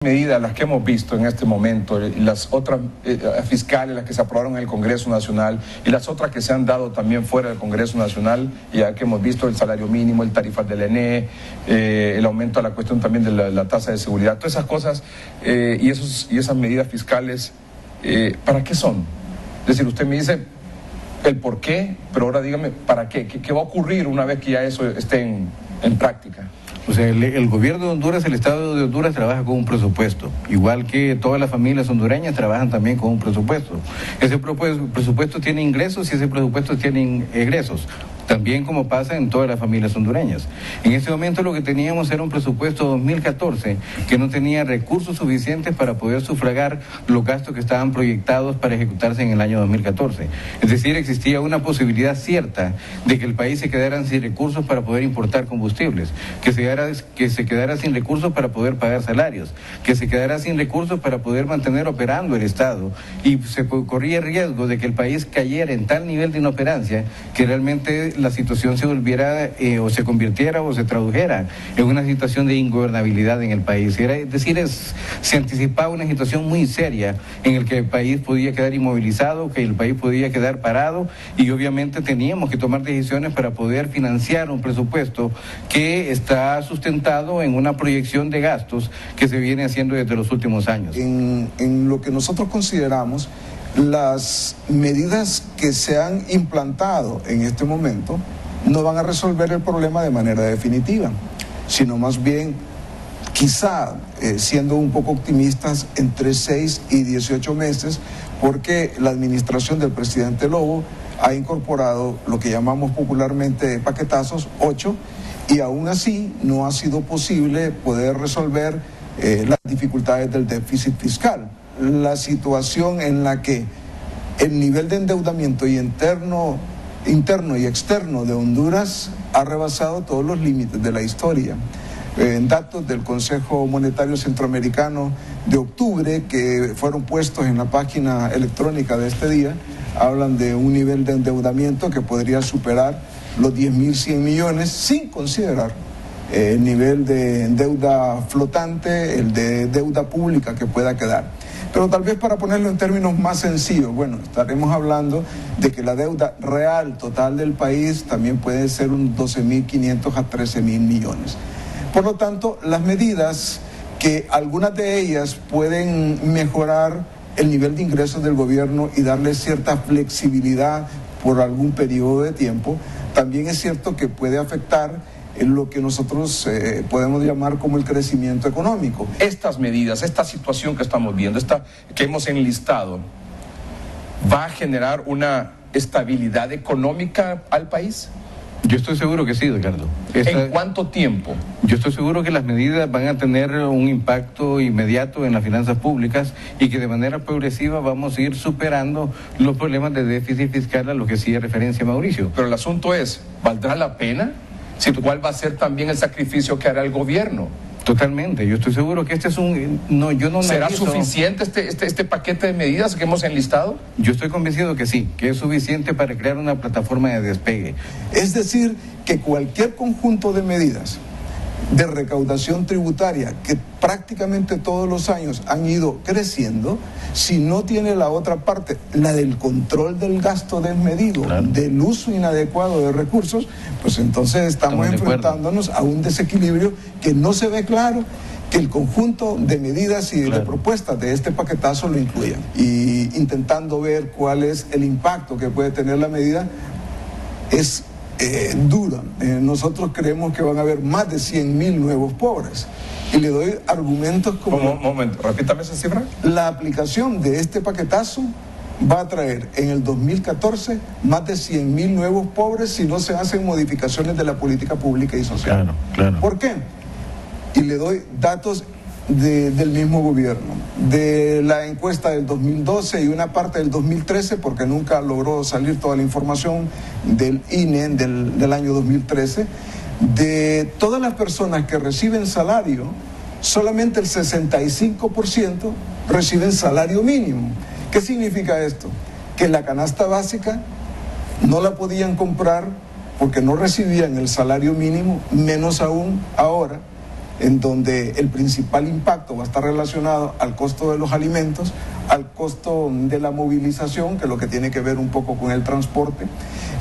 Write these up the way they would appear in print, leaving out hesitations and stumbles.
Medidas, las que hemos visto en este momento, y las otras fiscales, las que se aprobaron en el Congreso Nacional, y las otras que se han dado también fuera del Congreso Nacional, ya que hemos visto el salario mínimo, el tarifal del ENE, el aumento de la cuestión también de la tasa de seguridad, todas esas cosas y esas medidas fiscales, ¿para qué son? Es decir, usted me dice el por qué, pero ahora dígame, ¿para qué? ¿Qué va a ocurrir una vez que ya eso esté en práctica? O sea, el gobierno de Honduras, el Estado de Honduras trabaja con un presupuesto, igual que todas las familias hondureñas trabajan también con un presupuesto. Ese presupuesto tiene ingresos y ese presupuesto tiene egresos, también como pasa en todas las familias hondureñas. En ese momento lo que teníamos era un presupuesto 2014 que no tenía recursos suficientes para poder sufragar los gastos que estaban proyectados para ejecutarse en el año 2014. Es decir, existía una posibilidad cierta de que el país se quedara sin recursos para poder importar combustibles, que se quedara sin recursos para poder pagar salarios, que se quedara sin recursos para poder mantener operando el Estado, y se corría el riesgo de que el país cayera en tal nivel de inoperancia que realmente la situación se volviera o se convirtiera o se tradujera en una situación de ingobernabilidad en el país. Es decir, se anticipaba una situación muy seria en la que el país podía quedar inmovilizado, que el país podía quedar parado, y obviamente teníamos que tomar decisiones para poder financiar un presupuesto que está sustentado en una proyección de gastos que se viene haciendo desde los últimos años. En lo que nosotros consideramos las medidas que se han implantado en este momento no van a resolver el problema de manera definitiva, sino más bien, quizá, siendo un poco optimistas, entre 6 y 18 meses, porque la administración del presidente Lobo ha incorporado lo que llamamos popularmente paquetazos, 8, y aún así no ha sido posible poder resolver las dificultades del déficit fiscal. La situación en la que el nivel de endeudamiento interno y externo de Honduras ha rebasado todos los límites de la historia. En datos del Consejo Monetario Centroamericano de octubre, que fueron puestos en la página electrónica de este día, hablan de un nivel de endeudamiento que podría superar los 10.100 millones, sin considerar el nivel de deuda flotante, el de deuda pública que pueda quedar. Pero tal vez para ponerlo en términos más sencillos, bueno, estaremos hablando de que la deuda real total del país también puede ser un 12.500 a 13.000 millones. Por lo tanto, las medidas, que algunas de ellas pueden mejorar el nivel de ingresos del gobierno y darle cierta flexibilidad por algún periodo de tiempo, también es cierto que puede afectar en lo que nosotros podemos llamar como el crecimiento económico. Estas medidas, esta situación que estamos viendo, esta que hemos enlistado, ¿va a generar una estabilidad económica al país? Yo estoy seguro que sí, Ricardo. ¿En cuánto tiempo? Yo estoy seguro que las medidas van a tener un impacto inmediato en las finanzas públicas y que de manera progresiva vamos a ir superando los problemas de déficit fiscal a los que hacía referencia Mauricio. Pero el asunto es, ¿valdrá la pena? ¿Cuál va a ser también el sacrificio que hará el gobierno? Totalmente, yo estoy seguro que este es ¿Será suficiente este paquete de medidas que hemos enlistado? Yo estoy convencido que sí, que es suficiente para crear una plataforma de despegue. Es decir, que cualquier conjunto de medidas de recaudación tributaria que prácticamente todos los años han ido creciendo, si no tiene la otra parte, la del control del gasto desmedido, claro, del uso inadecuado de recursos, pues entonces estamos enfrentándonos a un desequilibrio que no se ve claro, que el conjunto de medidas y de propuestas de este paquetazo lo incluyan. Y intentando ver cuál es el impacto que puede tener la medida, es dura. Nosotros creemos que van a haber más de 100.000 nuevos pobres. Y le doy argumentos como... Un momento, repítame esa cifra. La aplicación de este paquetazo va a traer en el 2014 más de 100.000 nuevos pobres si no se hacen modificaciones de la política pública y social. Claro, claro. ¿Por qué? Y le doy datos del mismo gobierno, de la encuesta del 2012 y una parte del 2013, porque nunca logró salir toda la información del INE del año 2013, de todas las personas que reciben salario, solamente el 65% reciben salario mínimo. ¿Qué significa esto? Que la canasta básica no la podían comprar porque no recibían el salario mínimo, menos aún ahora, en donde el principal impacto va a estar relacionado al costo de los alimentos, al costo de la movilización, que es lo que tiene que ver un poco con el transporte.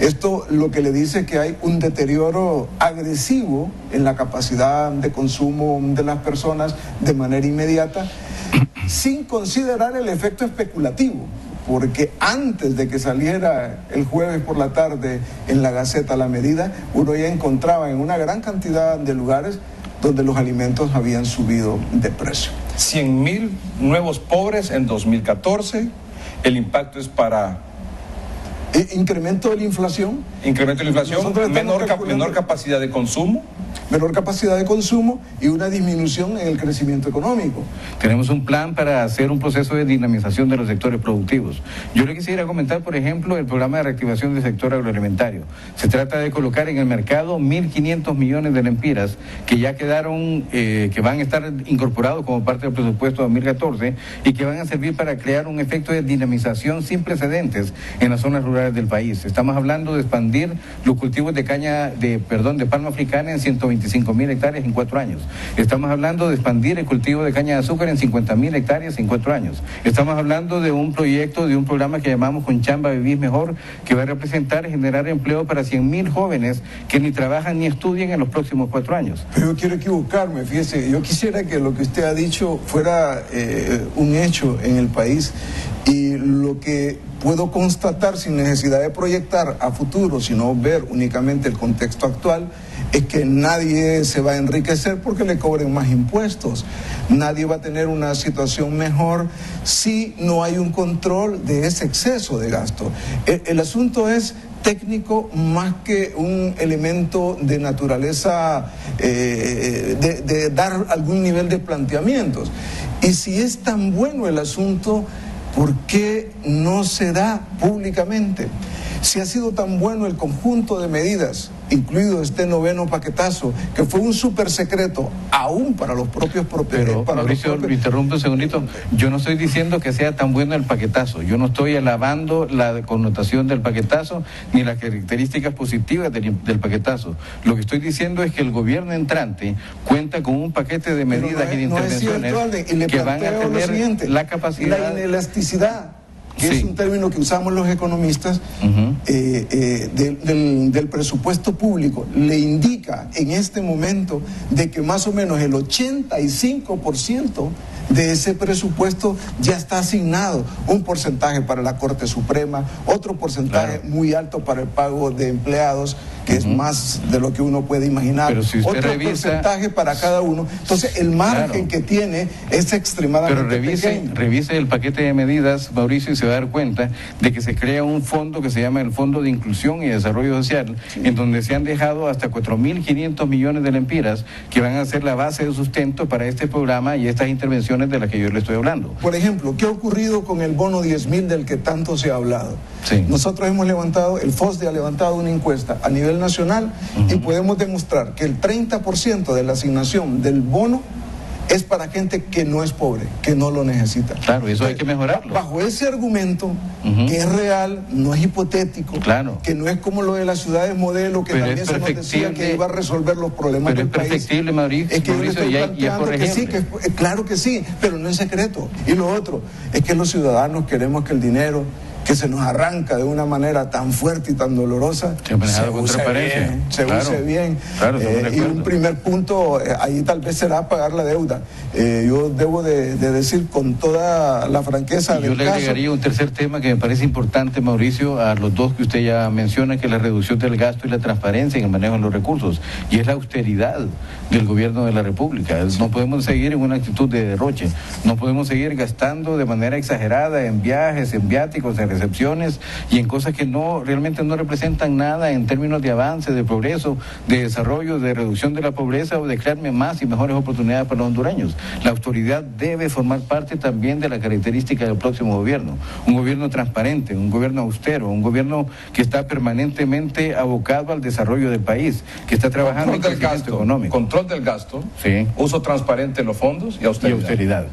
Esto lo que le dice que hay un deterioro agresivo en la capacidad de consumo de las personas de manera inmediata, sin considerar el efecto especulativo, porque antes de que saliera el jueves por la tarde en la Gaceta la medida, uno ya encontraba en una gran cantidad de lugares donde los alimentos habían subido de precio. 100,000 nuevos pobres en 2014, el impacto es para... Incremento de la inflación. Incremento de la inflación, menor capacidad de consumo. Menor capacidad de consumo y una disminución en el crecimiento económico. Tenemos un plan para hacer un proceso de dinamización de los sectores productivos. Yo le quisiera comentar, por ejemplo, el programa de reactivación del sector agroalimentario. Se trata de colocar en el mercado 1.500 millones de lempiras que ya quedaron, que van a estar incorporados como parte del presupuesto 2014 y que van a servir para crear un efecto de dinamización sin precedentes en las zonas rurales del país. Estamos hablando de expandir los cultivos de de palma africana en 125.000 hectáreas en 4 años. Estamos hablando de expandir el cultivo de caña de azúcar en 50.000 hectáreas en 4 años. Estamos hablando de un proyecto, de un programa que llamamos Con Chamba Vivís Mejor, que va a representar y generar empleo para 100.000 jóvenes que ni trabajan ni estudian en los próximos 4 años. Pero yo quiero equivocarme, fíjese, yo quisiera que lo que usted ha dicho fuera un hecho en el país, y lo que puedo constatar sin necesidad de proyectar a futuro, sino ver únicamente el contexto actual, es que nadie se va a enriquecer porque le cobren más impuestos. Nadie va a tener una situación mejor si no hay un control de ese exceso de gasto. El asunto es técnico más que un elemento de naturaleza de dar algún nivel de planteamientos. Y si es tan bueno el asunto, ¿por qué no se da públicamente? Si ha sido tan bueno el conjunto de medidas, incluido este 9º paquetazo, que fue un súper secreto, aún para los propios propietarios. Pero, Mauricio, lo interrumpo un segundito. Yo no estoy diciendo que sea tan bueno el paquetazo. Yo no estoy alabando la connotación del paquetazo ni las características positivas del paquetazo. Lo que estoy diciendo es que el gobierno entrante cuenta con un paquete de medidas y de intervenciones que van a tener la capacidad... La inelasticidad, que es un término que usamos los economistas, del presupuesto público, le indica en este momento de que más o menos el 85% de ese presupuesto ya está asignado, un porcentaje para la Corte Suprema, otro porcentaje muy alto para el pago de empleados, que es más de lo que uno puede imaginar, pero si usted otro porcentaje para cada uno. Entonces el margen que tiene es extremadamente pequeño. Revise el paquete de medidas, Mauricio, y se va a dar cuenta de que se crea un fondo que se llama el Fondo de Inclusión y Desarrollo Social, en donde se han dejado hasta 4.500 millones de lempiras que van a ser la base de sustento para este programa y estas intervenciones de las que yo le estoy hablando. Por ejemplo, ¿qué ha ocurrido con el bono 10.000 del que tanto se ha hablado? Sí. Nosotros hemos levantado, el FOSDE ha levantado una encuesta a nivel nacional y podemos demostrar que el 30% de la asignación del bono es para gente que no es pobre, que no lo necesita. Claro, eso hay que mejorarlo. Bajo ese argumento, que es real, no es hipotético, que no es como lo de las ciudades modelo, que también se nos decía que iba a resolver los problemas del país. Pero es perfectible, Mauricio. Es que yo le estoy planteando que sí, claro que sí, pero no en secreto. Y lo otro, es que los ciudadanos queremos que el dinero que se nos arranca de una manera tan fuerte y tan dolorosa, se use bien. Claro, y un primer punto, ahí tal vez será pagar la deuda. Yo debo de decir con toda la franqueza del caso. Yo le agregaría un tercer tema que me parece importante, Mauricio, a los dos que usted ya menciona, que es la reducción del gasto y la transparencia en el manejo de los recursos, y es la austeridad del gobierno de la República. No podemos seguir en una actitud de derroche, no podemos seguir gastando de manera exagerada en viajes, en viáticos, en recepciones y en cosas que realmente no representan nada en términos de avance, de progreso, de desarrollo, de reducción de la pobreza o de crearme más y mejores oportunidades para los hondureños. La autoridad debe formar parte también de la característica del próximo gobierno. Un gobierno transparente, un gobierno austero, un gobierno que está permanentemente abocado al desarrollo del país, que está trabajando en crecimiento económico. Control del gasto, uso transparente de los fondos y austeridad.